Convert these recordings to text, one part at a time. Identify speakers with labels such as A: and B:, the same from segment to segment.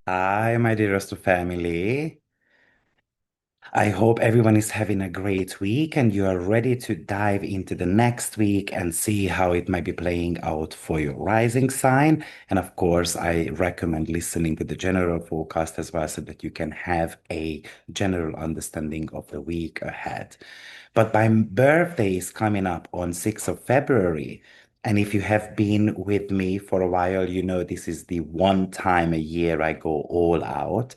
A: Hi, my dearest family. I hope everyone is having a great week and you are ready to dive into the next week and see how it might be playing out for your rising sign. And of course, I recommend listening to the general forecast as well so that you can have a general understanding of the week ahead. But my birthday is coming up on 6th of February. And if you have been with me for a while, you know this is the one time a year I go all out.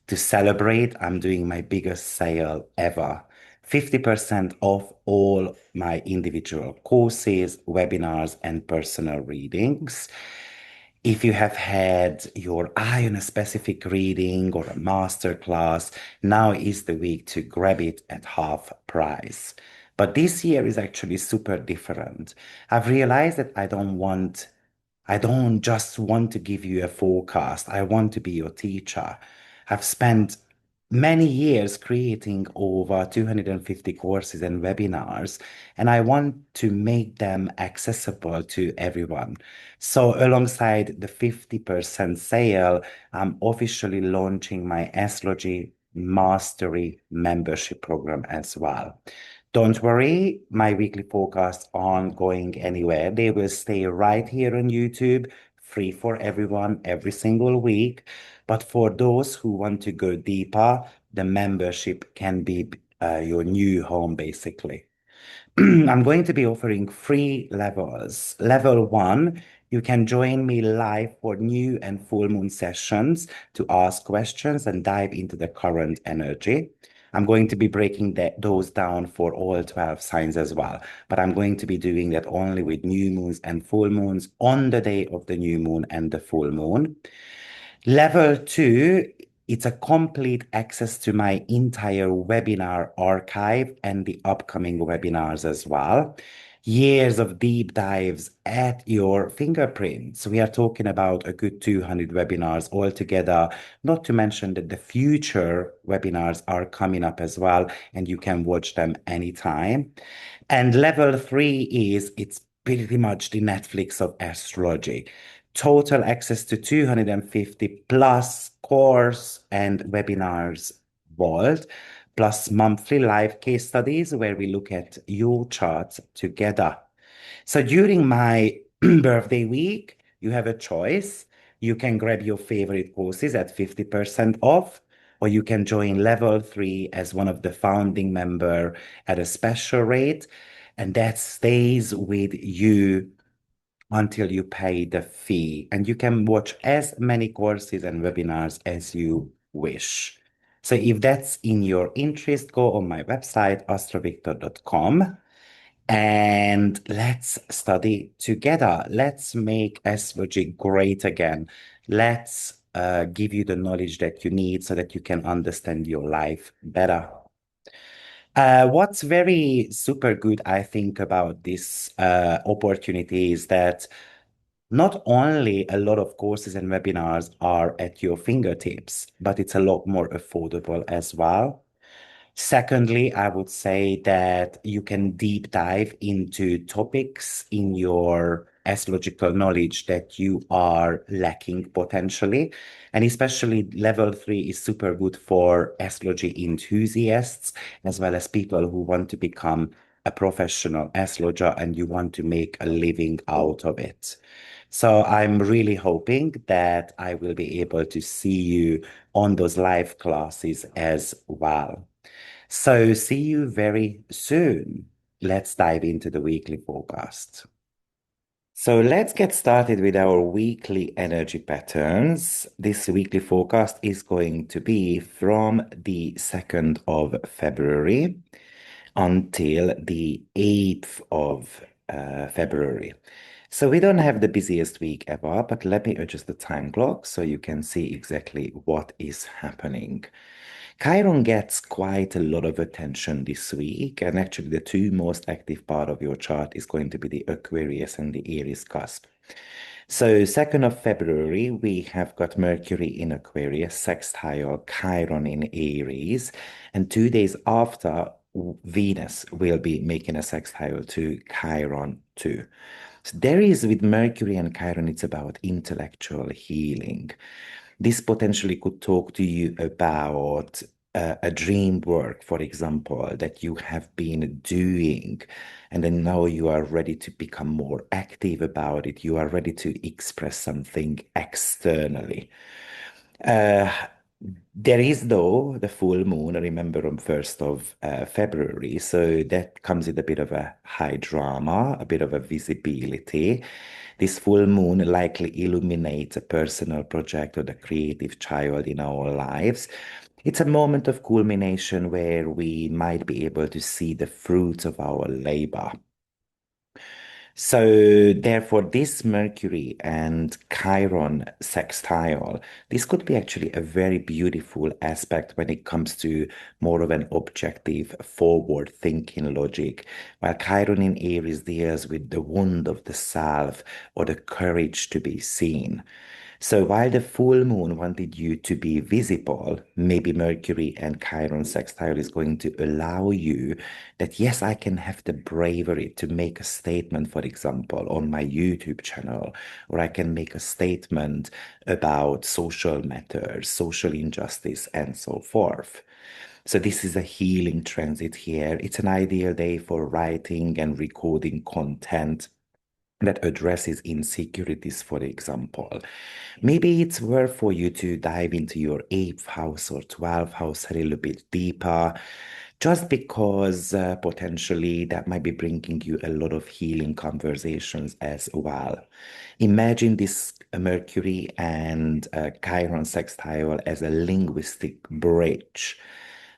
A: To celebrate, I'm doing my biggest sale ever. 50% off all my individual courses, webinars, and personal readings. If you have had your eye on a specific reading or a master class, now is the week to grab it at half price. But this year is actually super different. I've realized that I don't just want to give you a forecast. I want to be your teacher. I've spent many years creating over 250 courses and webinars, and I want to make them accessible to everyone. So, alongside the 50% sale, I'm officially launching my Astrology Mastery membership program as well. Don't worry, my weekly forecasts aren't going anywhere. They will stay right here on YouTube, free for everyone every single week. But for those who want to go deeper, the membership can be your new home, basically. I'm going to be offering three levels. Level one, you can join me live for new and full moon sessions to ask questions and dive into the current energy. I'm going to be breaking those down for all 12 signs as well, but I'm going to be doing that only with new moons and full moons on the day of the new moon and the full moon. Level two, it's a complete access to my entire webinar archive and the upcoming webinars as well. Years of deep dives at your fingerprints. We are talking about a good 200 webinars altogether, not to mention that the future webinars are coming up as well, and you can watch them anytime. And level three is it's pretty much the Netflix of astrology. Total access to 250 plus course and webinars vault, plus monthly live case studies where we look at your charts together. So during my birthday week, you have a choice. You can grab your favorite courses at 50% off, or you can join level three as one of the founding member at a special rate, and that stays with you until you pay the fee. And you can watch as many courses and webinars as you wish. So if that's in your interest, go on my website, AstroViktor.com, and let's study together. Let's make astrology great again. Let's give you the knowledge that you need so that you can understand your life better. What's very super good, I think, about this opportunity is that not only a lot of courses and webinars are at your fingertips, but it's a lot more affordable as well. Secondly, I would say that you can deep dive into topics in your astrological knowledge that you are lacking potentially. And especially level three is super good for astrology enthusiasts, as well as people who want to become a professional astrologer and you want to make a living out of it. So I'm really hoping that I will be able to see you on those live classes as well. So see you very soon. Let's dive into the weekly forecast. So let's get started with our weekly energy patterns. This weekly forecast is going to be from the 2nd of February until the 8th of February. So we don't have the busiest week ever, but let me adjust the time clock so you can see exactly what is happening. Chiron gets quite a lot of attention this week, and actually the two most active part of your chart is going to be the Aquarius and the Aries cusp. So 2nd of February, we have got Mercury in Aquarius, sextile Chiron in Aries, and 2 days after, Venus will be making a sextile to Chiron too. So there is with Mercury and Chiron, it's about intellectual healing. This potentially could talk to you about a dream work, for example, that you have been doing, and then now you are ready to become more active about it. You are ready to express something externally. Uh, there is, though, the full moon, remember, on 1st of February. So that comes with a bit of a high drama, a bit of a visibility. This full moon likely illuminates a personal project or the creative child in our lives. It's a moment of culmination where we might be able to see the fruits of our labor. So therefore, this Mercury and Chiron sextile, this could be actually a very beautiful aspect when it comes to more of an objective, forward-thinking logic, while Chiron in Aries deals with the wound of the self or the courage to be seen. So while the full moon wanted you to be visible, maybe Mercury and Chiron sextile is going to allow you that, yes, I can have the bravery to make a statement, for example, on my YouTube channel, or I can make a statement about social matters, social injustice, and so forth. So this is a healing transit here. It's an ideal day for writing and recording content that addresses insecurities, for example. Maybe it's worth for you to dive into your eighth house or 12th house a little bit deeper, just because potentially that might be bringing you a lot of healing conversations as well. Imagine this Mercury and Chiron sextile as a linguistic bridge.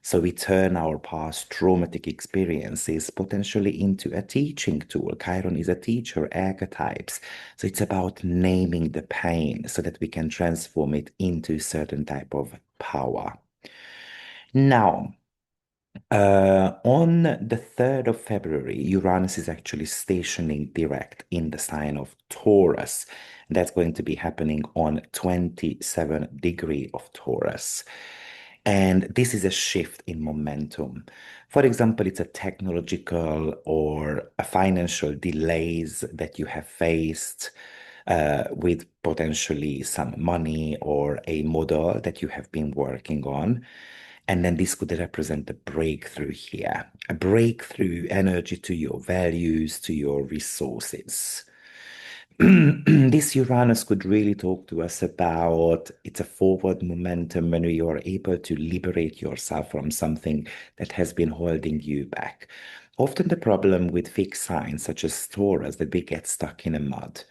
A: So we turn our past traumatic experiences potentially into a teaching tool. Chiron is a teacher archetypes. So it's about naming the pain so that we can transform it into a certain type of power. Now, on the 3rd of February, Uranus is actually stationing direct in the sign of Taurus. That's going to be happening on 27 degree of Taurus. And this is a shift in momentum. For example, it's a technological or a financial delays that you have faced with potentially some money or a model that you have been working on. And then this could represent a breakthrough here, a breakthrough energy to your values, to your resources. This Uranus could really talk to us about it's a forward momentum when you are able to liberate yourself from something that has been holding you back. Often the problem with fixed signs such as Taurus that we get stuck in a mud,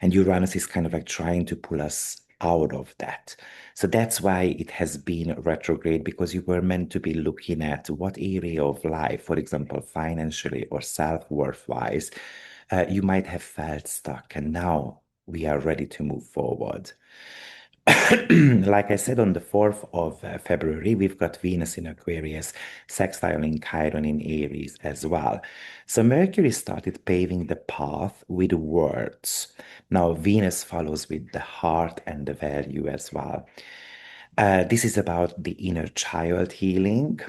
A: and Uranus is kind of like trying to pull us out of that. So that's why it has been retrograde, because you were meant to be looking at what area of life, for example, financially or self-worth wise, you might have felt stuck, and now we are ready to move forward. Like I said, on the 4th of February, we've got Venus in Aquarius, sextiling Chiron in Aries as well. So Mercury started paving the path with words. Now Venus follows with the heart and the value as well. This is about the inner child healing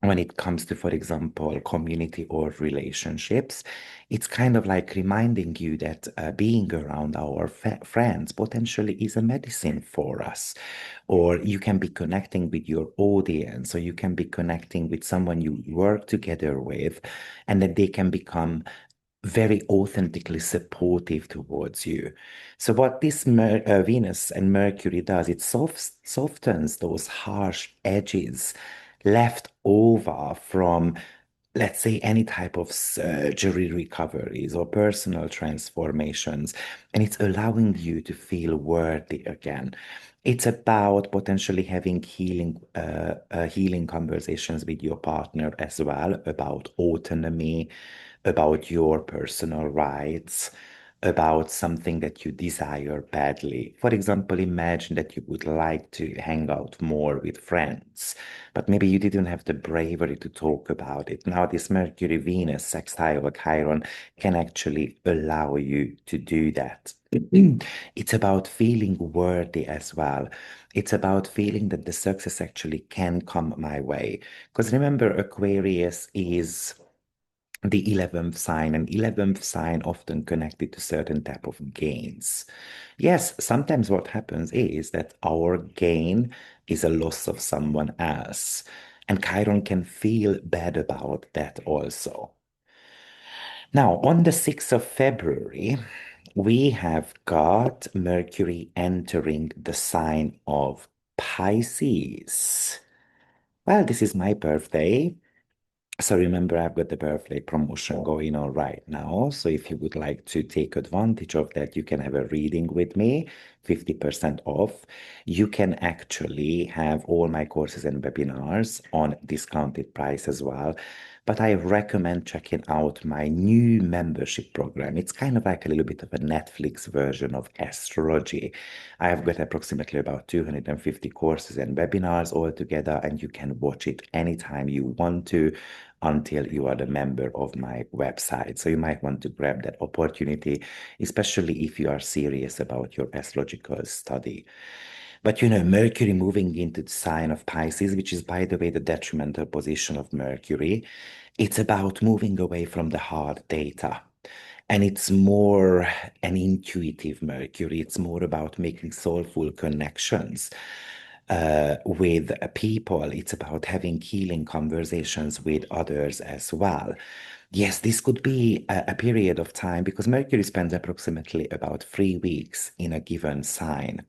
A: when it comes to, for example, community or relationships. It's kind of like reminding you that being around our friends potentially is a medicine for us. Or you can be connecting with your audience, or you can be connecting with someone you work together with, and that they can become very authentically supportive towards you. So what this Venus and Mercury does, it softens those harsh edges left over from, let's say, any type of surgery recoveries or personal transformations, and it's allowing you to feel worthy again. It's about potentially having healing conversations with your partner as well about autonomy, about your personal rights, about something that you desire badly. For example, imagine that you would like to hang out more with friends, but maybe you didn't have the bravery to talk about it. Now, this Mercury Venus sextile Chiron can actually allow you to do that. It's about feeling worthy as well. It's about feeling that the success actually can come my way. Because remember, Aquarius is the 11th sign, and 11th sign often connected to certain type of gains. Yes, sometimes what happens is that our gain is a loss of someone else, and Chiron can feel bad about that also. Now, on the 6th of February, we have got Mercury entering the sign of Pisces. Well, this is my birthday. So remember, I've got the birthday promotion going on right now. So if you would like to take advantage of that, you can have a reading with me, 50% off. You can actually have all my courses and webinars on discounted price as well. But I recommend checking out my new membership program. It's kind of like a little bit of a Netflix version of astrology. I've got approximately about 250 courses and webinars all together, and you can watch it anytime you want to until you are the member of my website. So you might want to grab that opportunity, especially if you are serious about your astrological study. But Mercury moving into the sign of Pisces, which is, by the way, the detrimental position of Mercury, it's about moving away from the hard data. And it's more an intuitive Mercury. It's more about making soulful connections with people. It's about having healing conversations with others as well. Yes, this could be a period of time because Mercury spends approximately about 3 weeks in a given sign.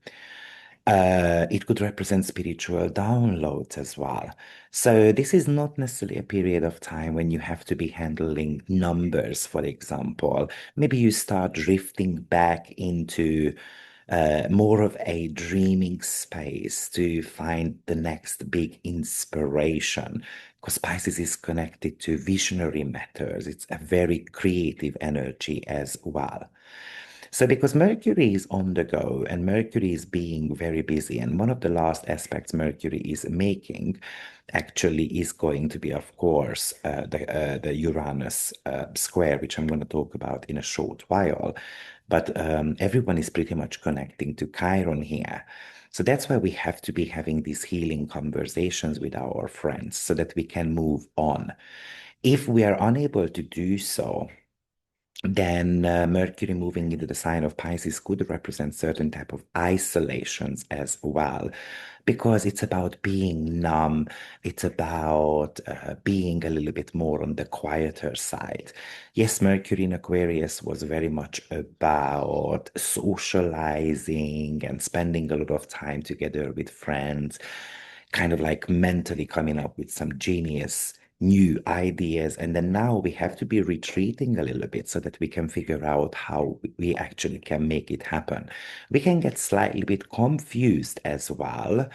A: It could represent spiritual downloads as well. So this is not necessarily a period of time when you have to be handling numbers, for example. Maybe you start drifting back into more of a dreaming space to find the next big inspiration. Because Pisces is connected to visionary matters. It's a very creative energy as well. So, because Mercury is on the go and Mercury is being very busy, and one of the last aspects Mercury is making actually is going to be, of course, the Uranus square, which I'm going to talk about in a short while. But everyone is pretty much connecting to Chiron here. So that's why we have to be having these healing conversations with our friends so that we can move on. If we are unable to do so, then Mercury moving into the sign of Pisces could represent certain type of isolations as well, because it's about being numb. It's about being a little bit more on the quieter side. Yes, Mercury in Aquarius was very much about socializing and spending a lot of time together with friends, kind of like mentally coming up with some genius new ideas. And then now we have to be retreating a little bit so that we can figure out how we actually can make it happen. We can get slightly bit confused as well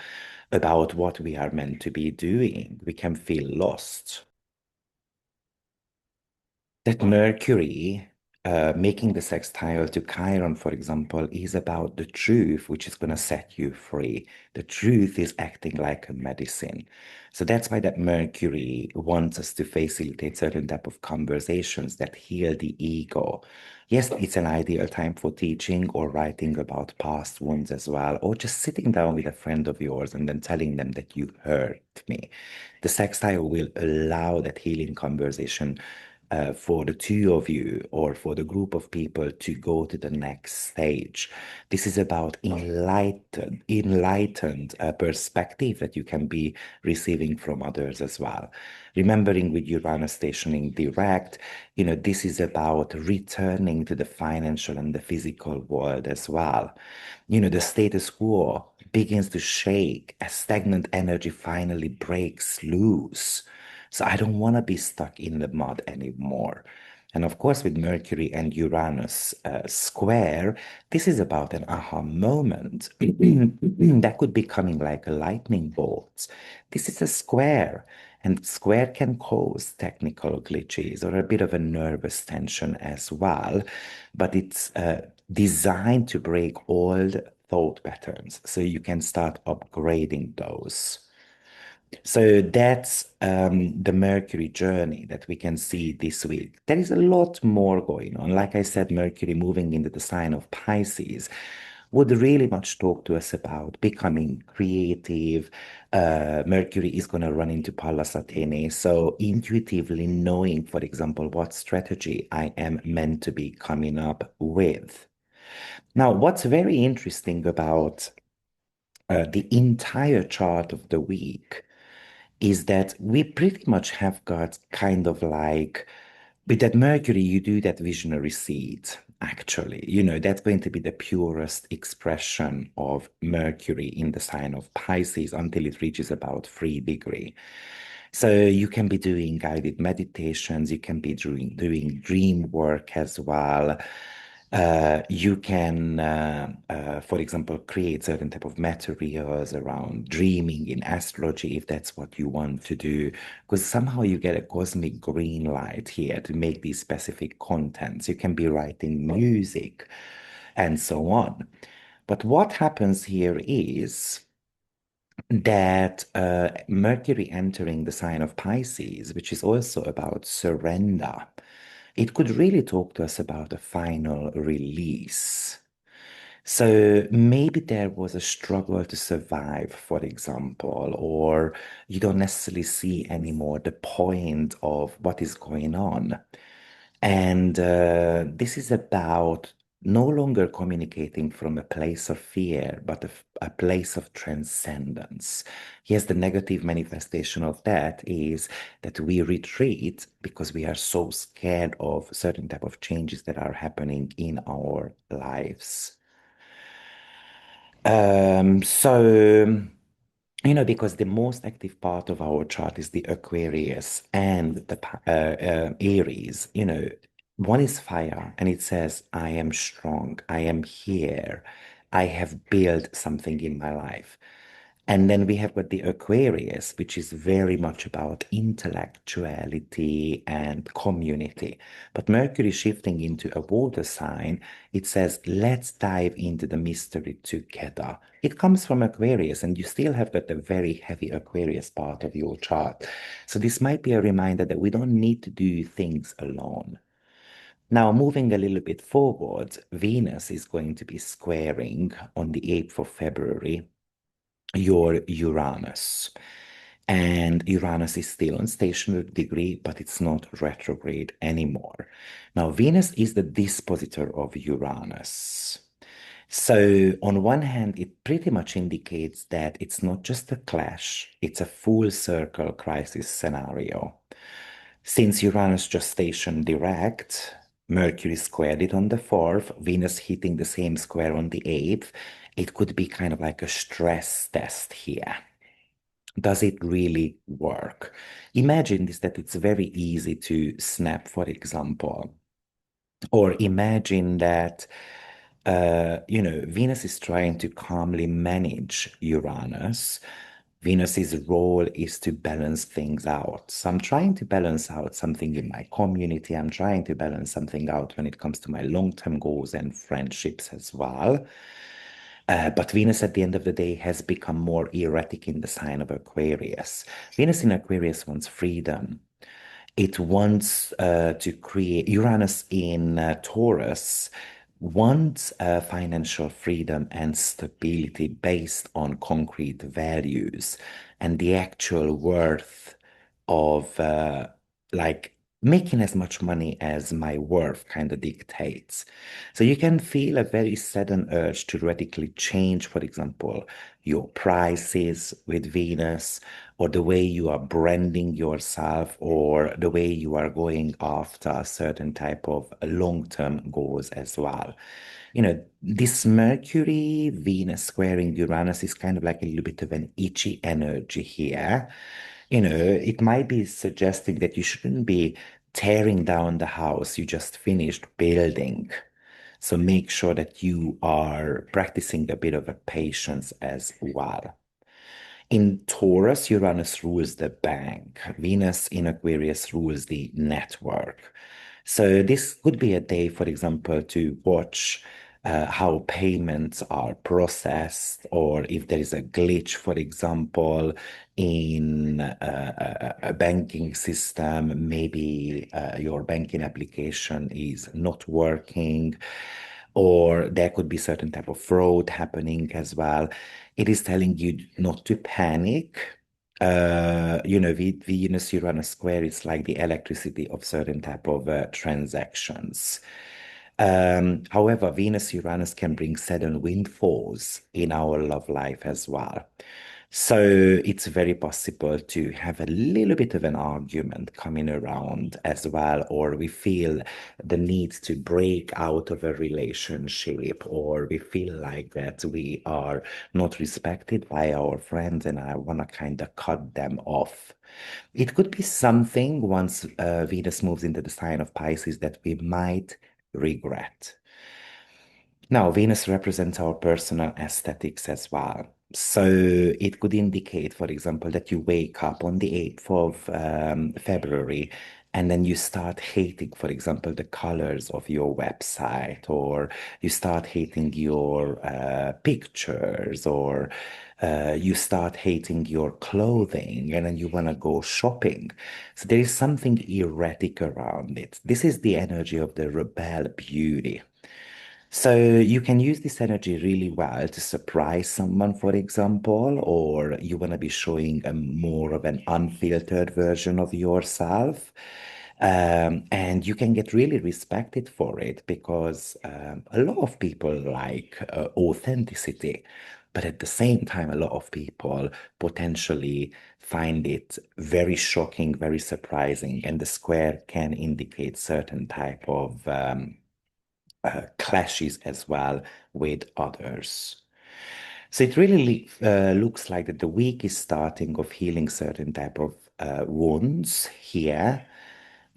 A: about what we are meant to be doing. We can feel lost. That Mercury making the sextile to Chiron, for example, is about the truth, which is going to set you free. The truth is acting like a medicine. So that's why that Mercury wants us to facilitate certain type of conversations that heal the ego. Yes, it's an ideal time for teaching or writing about past wounds as well, or just sitting down with a friend of yours and then telling them that you hurt me. The sextile will allow that healing conversation for the two of you or for the group of people to go to the next stage. This is about enlightened perspective that you can be receiving from others as well. Remembering with Uranus stationing direct, this is about returning to the financial and the physical world as well. The status quo begins to shake as stagnant energy finally breaks loose. So I don't want to be stuck in the mud anymore. And of course, with Mercury and Uranus square, this is about an aha moment that could be coming like a lightning bolt. This is a square, and square can cause technical glitches or a bit of a nervous tension as well. But it's designed to break old thought patterns so you can start upgrading those. So that's the Mercury journey that we can see this week. There is a lot more going on. Like I said, Mercury moving into the sign of Pisces would really much talk to us about becoming creative. Mercury is going to run into Pallas Athene. So intuitively knowing, for example, what strategy I am meant to be coming up with. Now, what's very interesting about the entire chart of the week is that we pretty much have got kind of like with that Mercury, you do that visionary seed, actually. That's going to be the purest expression of Mercury in the sign of Pisces until it reaches about 3 degree. So you can be doing guided meditations, you can be doing dream work as well. You can, for example, create certain type of materials around dreaming in astrology if that's what you want to do, because somehow you get a cosmic green light here to make these specific contents. You can be writing music and so on. But what happens here is that Mercury entering the sign of Pisces, which is also about surrender, it could really talk to us about a final release. So maybe there was a struggle to survive, for example, or you don't necessarily see anymore the point of what is going on. And this is about no longer communicating from a place of fear, but a place of transcendence. Yes, the negative manifestation of that is that we retreat because we are so scared of certain type of changes that are happening in our lives. So, because the most active part of our chart is the Aquarius and the Aries, one is fire and it says, I am strong, I am here, I have built something in my life. And then we have got the Aquarius, which is very much about intellectuality and community. But Mercury shifting into a water sign, it says, let's dive into the mystery together. It comes from Aquarius, and you still have got a very heavy Aquarius part of your chart. So this might be a reminder that we don't need to do things alone. Now, moving a little bit forward, Venus is going to be squaring on the 8th of February your Uranus. And Uranus is still on stationary degree, but it's not retrograde anymore. Now, Venus is the dispositor of Uranus. So, on one hand, it pretty much indicates that it's not just a clash, it's a full circle crisis scenario. Since Uranus just stationed direct, Mercury squared it on the 4th, Venus hitting the same square on the 8th, it could be kind of like a stress test here. Does it really work? Imagine this that it's very easy to snap, for example. Or imagine that, Venus is trying to calmly manage Uranus. Venus's role is to balance things out. So I'm trying to balance out something in my community. I'm trying to balance something out when it comes to my long-term goals and friendships as well. But Venus at the end of the day has become more erratic in the sign of Aquarius. Venus in Aquarius wants freedom. It wants to create, Uranus in Taurus wants financial freedom and stability based on concrete values and the actual worth of like making as much money as my worth kind of dictates. So you can feel a very sudden urge to radically change, for example, your prices with Venus, or the way you are branding yourself, or the way you are going after a certain type of long-term goals as well. This Mercury Venus squaring Uranus is kind of like a little bit of an itchy energy here. It might be suggesting that you shouldn't be tearing down the house you just finished building. So make sure that you are practicing a bit of a patience as well. In Taurus, Uranus rules the bank. Venus in Aquarius rules the network. So this could be a day, for example, to watch how payments are processed, or if there is a glitch, for example, in a banking system, maybe your banking application is not working, or there could be certain type of fraud happening as well. It is telling you not to panic. Venus Uranus square is like the electricity of certain type of transactions. However, Venus Uranus can bring sudden windfalls in our love life as well. So it's very possible to have a little bit of an argument coming around as well, or we feel the need to break out of a relationship, or we feel like that we are not respected by our friends and I want to kind of cut them off. It could be something once Venus moves into the sign of Pisces that we might regret. Now, Venus represents our personal aesthetics as well. So it could indicate, for example, that you wake up on the 8th of February and then you start hating, for example, the colors of your website, or you start hating your pictures, or you start hating your clothing, and then you want to go shopping. So there is something erratic around it. This is the energy of the rebel beauty. So you can use this energy really well to surprise someone, for example, or you want to be showing a more of an unfiltered version of yourself. And you can get really respected for it because a lot of people like authenticity, but at the same time, a lot of people potentially find it very shocking, very surprising, and the square can indicate certain type of clashes as well with others. So it really looks like that the week is starting of healing certain type of wounds here.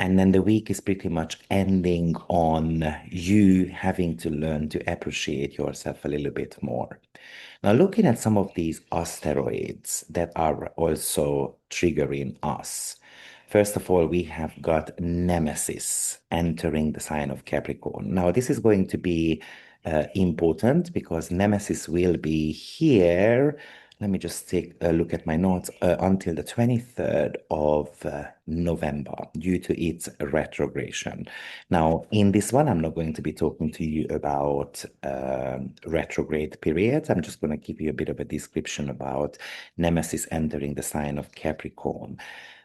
A: And then the week is pretty much ending on you having to learn to appreciate yourself a little bit more. Now, looking at some of these asteroids that are also triggering us. First of all, we have got Nemesis entering the sign of Capricorn. Now, this is going to be important because Nemesis will be here. Let me just take a look at my notes until the 23rd of November due to its retrogression. Now, in this one, I'm not going to be talking to you about retrograde periods. I'm just going to give you a bit of a description about Nemesis entering the sign of Capricorn.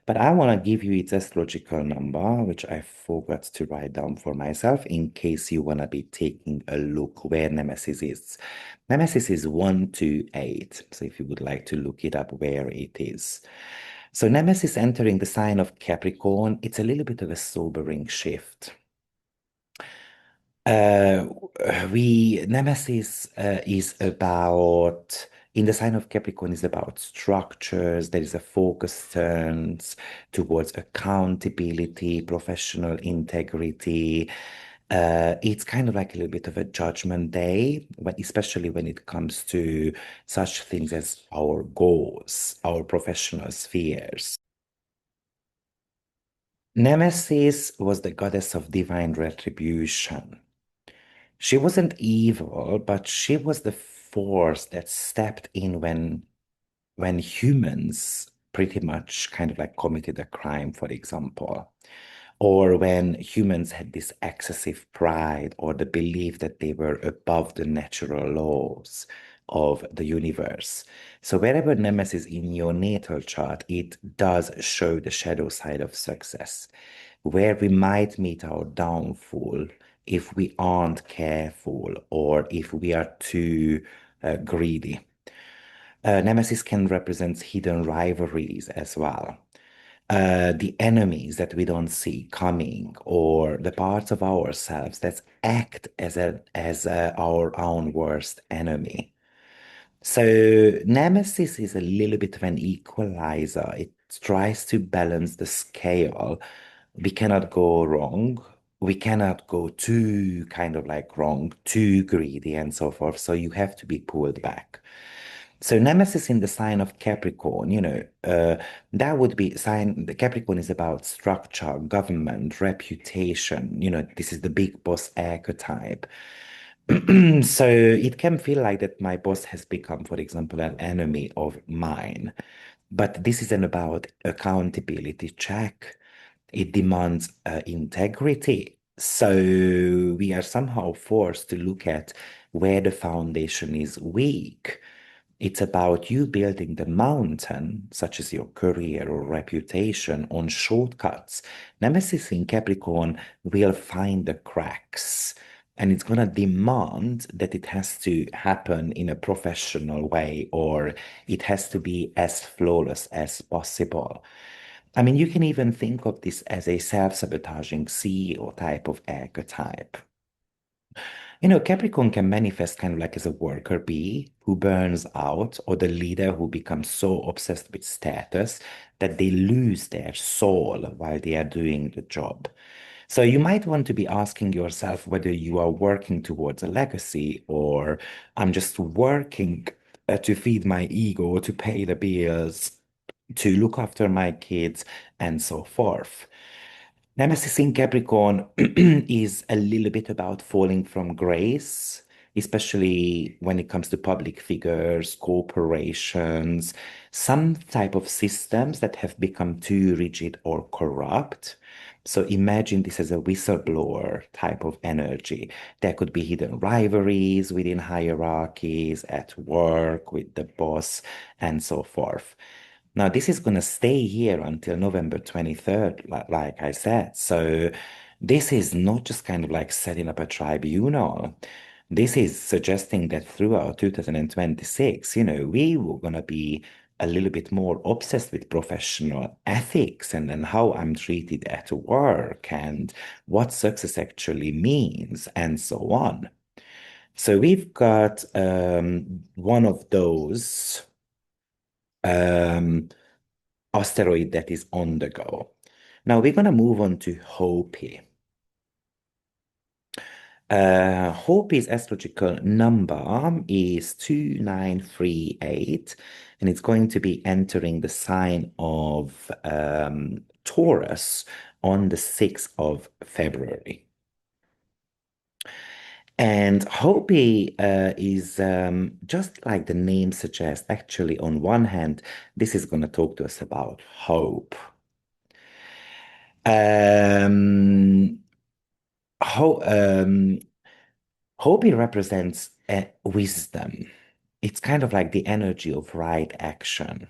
A: But I want to give you its astrological number, which I forgot to write down for myself in case you want to be taking a look where Nemesis is. Nemesis is 128. So if you would like to look it up where it is. So Nemesis entering the sign of Capricorn, it's a little bit of a sobering shift. Uh, Nemesis is about in the sign of Capricorn is about structures. There is a focus turns towards accountability, professional integrity. It's kind of like a little bit of a judgment day, but especially when it comes to such things as our goals, our professional spheres. Nemesis was the goddess of divine retribution. She wasn't evil, but she was the force that stepped in when humans pretty much kind of like committed a crime, for example, or when humans had this excessive pride or the belief that they were above the natural laws of the universe. So wherever Nemesis in your natal chart, it does show the shadow side of success, where we might meet our downfall if we aren't careful or if we are too greedy. Nemesis can represent hidden rivalries as well. The enemies that we don't see coming, or the parts of ourselves that act as our own worst enemy. So Nemesis is a little bit of an equalizer. It tries to balance the scale. We cannot go wrong. We cannot go too kind of like wrong, too greedy and so forth. So you have to be pulled back. So Nemesis in the sign of Capricorn, that would be sign. The Capricorn is about structure, government, reputation. This is the big boss archetype. So it can feel like that my boss has become, for example, an enemy of mine. But this isn't about accountability check. It demands integrity. So we are somehow forced to look at where the foundation is weak. It's about you building the mountain, such as your career or reputation, on shortcuts. Nemesis in Capricorn will find the cracks, and it's going to demand that it has to happen in a professional way, or it has to be as flawless as possible. I mean, you can even think of this as a self-sabotaging CEO type of archetype. Capricorn can manifest kind of like as a worker bee who burns out, or the leader who becomes so obsessed with status that they lose their soul while they are doing the job. So you might want to be asking yourself whether you are working towards a legacy, or I'm just working to feed my ego, to pay the bills, to look after my kids, and so forth. Nemesis in Capricorn is a little bit about falling from grace, especially when it comes to public figures, corporations, some type of systems that have become too rigid or corrupt. So imagine this as a whistleblower type of energy. There could be hidden rivalries within hierarchies, at work, with the boss, and so forth. Now, this is going to stay here until November 23rd, like I said. So, this is not just kind of like setting up a tribunal. This is suggesting that throughout 2026, we were going to be a little bit more obsessed with professional ethics and then how I'm treated at work and what success actually means and so on. So, we've got one of those. Um, Asteroid that is on the go. Now we're going to move on to Hopi. Hopi's astrological number is 2938, and it's going to be entering the sign of Taurus on the 6th of February. And Hopi is just like the name suggests, actually, on one hand, this is going to talk to us about hope. Um, Ho Hobie represents wisdom. It's kind of like the energy of right action.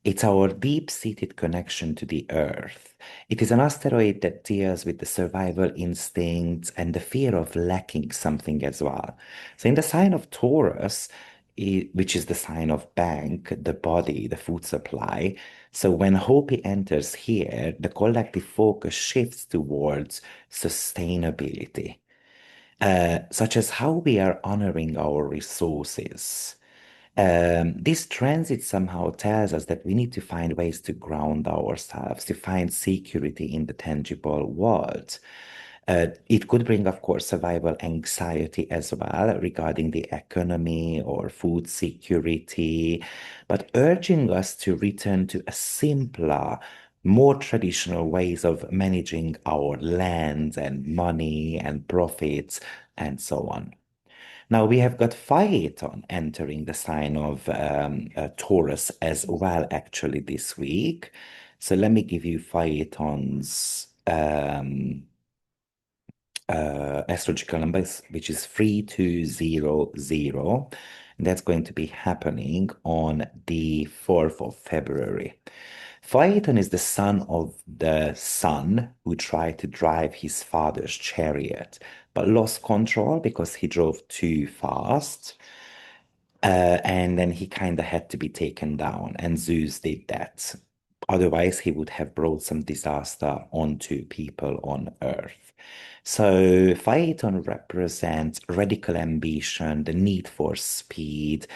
A: It's our deep-seated connection to the Earth. It is an asteroid that deals with the survival instincts and the fear of lacking something as well. So in the sign of Taurus, which is the sign of bank, the body, the food supply. So when Hopi enters here, the collective focus shifts towards sustainability, such as how we are honoring our resources. This transit somehow tells us that we need to find ways to ground ourselves, to find security in the tangible world. It could bring, of course, survival anxiety as well regarding the economy or food security, but urging us to return to a simpler, more traditional ways of managing our land and money and profits and so on. Now we have got Phaeton entering the sign of Taurus as well, actually, this week. So let me give you Phaeton's astrological numbers, which is 3200. That's going to be happening on the 4th of February. Phaeton is the son of the son who tried to drive his father's chariot, but lost control because he drove too fast. And then he kind of had to be taken down, and Zeus did that. Otherwise, he would have brought some disaster onto people on Earth. So, Phaeton represents radical ambition, the need for speed,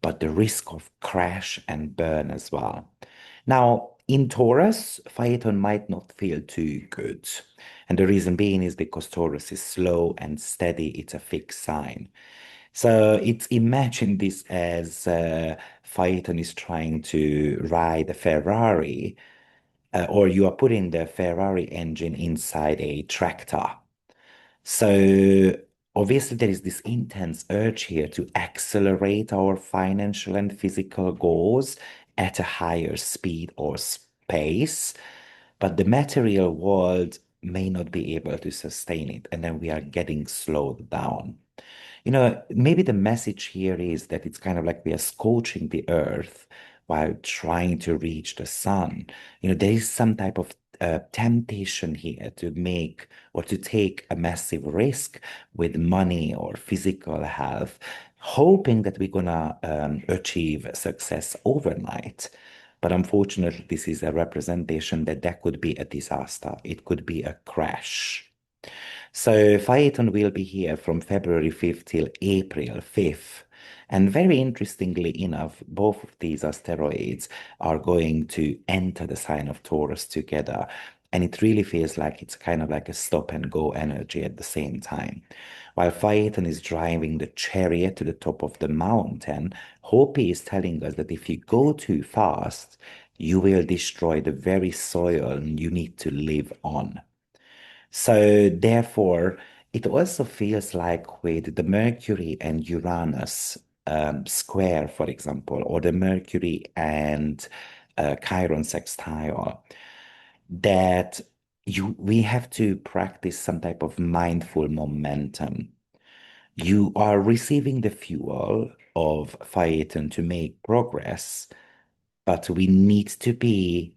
A: but the risk of crash and burn as well. Now, in Taurus, Phaeton might not feel too good. And the reason being is because Taurus is slow and steady, it's a fixed sign. So it's imagine this as Phaeton is trying to ride a Ferrari, or you are putting the Ferrari engine inside a tractor. So obviously there is this intense urge here to accelerate our financial and physical goals at a higher speed or pace. But the material world may not be able to sustain it, and then we are getting slowed down. Maybe the message here is that it's kind of like we are scorching the earth while trying to reach the sun. There is some type of temptation here to make or to take a massive risk with money or physical health, hoping that we're gonna achieve success overnight. But unfortunately, this is a representation that could be a disaster. It could be a crash. So Phaeton will be here from February 5th till April 5th. And very interestingly enough, both of these asteroids are going to enter the sign of Taurus together. And it really feels like it's kind of like a stop and go energy at the same time. While Phaeton is driving the chariot to the top of the mountain, Hopi is telling us that if you go too fast, you will destroy the very soil you need to live on. So therefore, it also feels like with the Mercury and Uranus square, for example, or the Mercury and Chiron sextile, that we have to practice some type of mindful momentum. You are receiving the fuel of Phaeton to make progress, but we need to be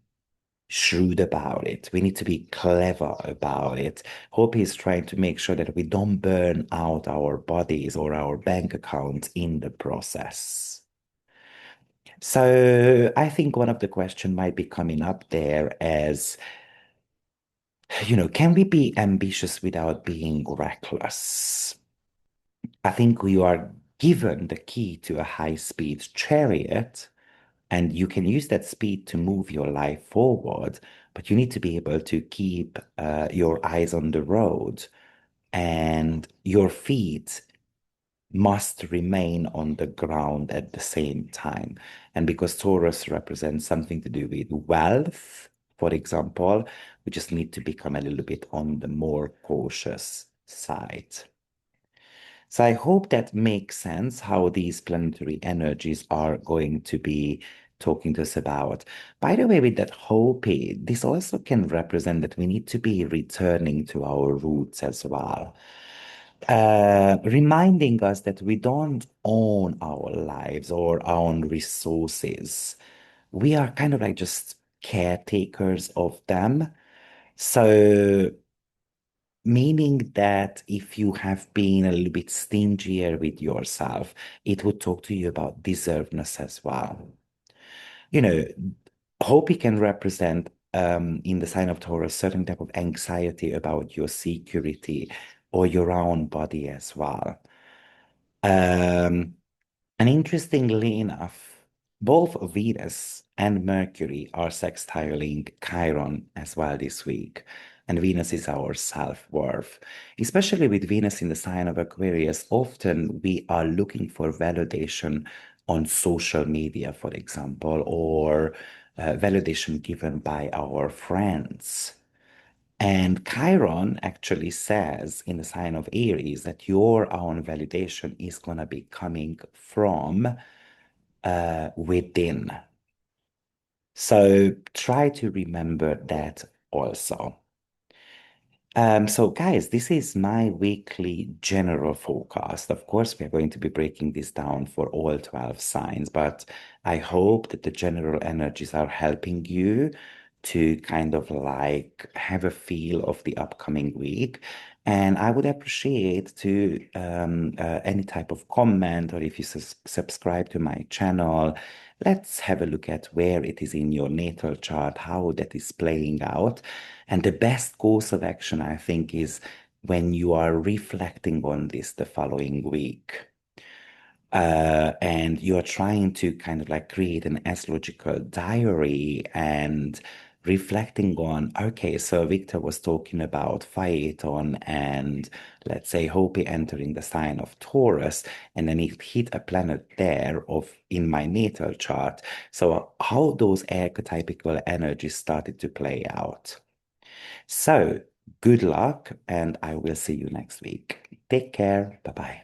A: shrewd about it. We need to be clever about it. Hope is trying to make sure that we don't burn out our bodies or our bank accounts in the process. So I think one of the questions might be coming up there as, can we be ambitious without being reckless? I think we are given the key to a high-speed chariot, and you can use that speed to move your life forward, but you need to be able to keep your eyes on the road, and your feet must remain on the ground at the same time. And because Taurus represents something to do with wealth, for example, we just need to become a little bit on the more cautious side. So I hope that makes sense how these planetary energies are going to be talking to us about. By the way, with that Hopi, this also can represent that we need to be returning to our roots as well. Reminding us that we don't own our lives or our own resources. We are kind of like just caretakers of them. So meaning that if you have been a little bit stingier with yourself, it would talk to you about deservedness as well. You know, Hope can represent in the sign of Taurus certain type of anxiety about your security or your own body as well. Um, and interestingly enough, both Venus and Mercury are sextiling Chiron as well this week. And Venus is our self-worth. Especially with Venus in the sign of Aquarius, often we are looking for validation on social media, for example, or validation given by our friends. And Chiron actually says in the sign of Aries that your own validation is going to be coming from within. So try to remember that also. So guys, this is my weekly general forecast. Of course, we are going to be breaking this down for all 12 signs, but I hope that the general energies are helping you to kind of like have a feel of the upcoming week. And I would appreciate to any type of comment, or if you subscribe to my channel, let's have a look at where it is in your natal chart, how that is playing out. And the best course of action, I think, is when you are reflecting on this the following week. And you're trying to kind of like create an astrological diary and reflecting on, okay, so Viktor was talking about Phaeton and let's say Hopi entering the sign of Taurus, and then it hit a planet there of in my natal chart. So how those archetypical energies started to play out. So good luck, and I will see you next week. Take care. Bye bye.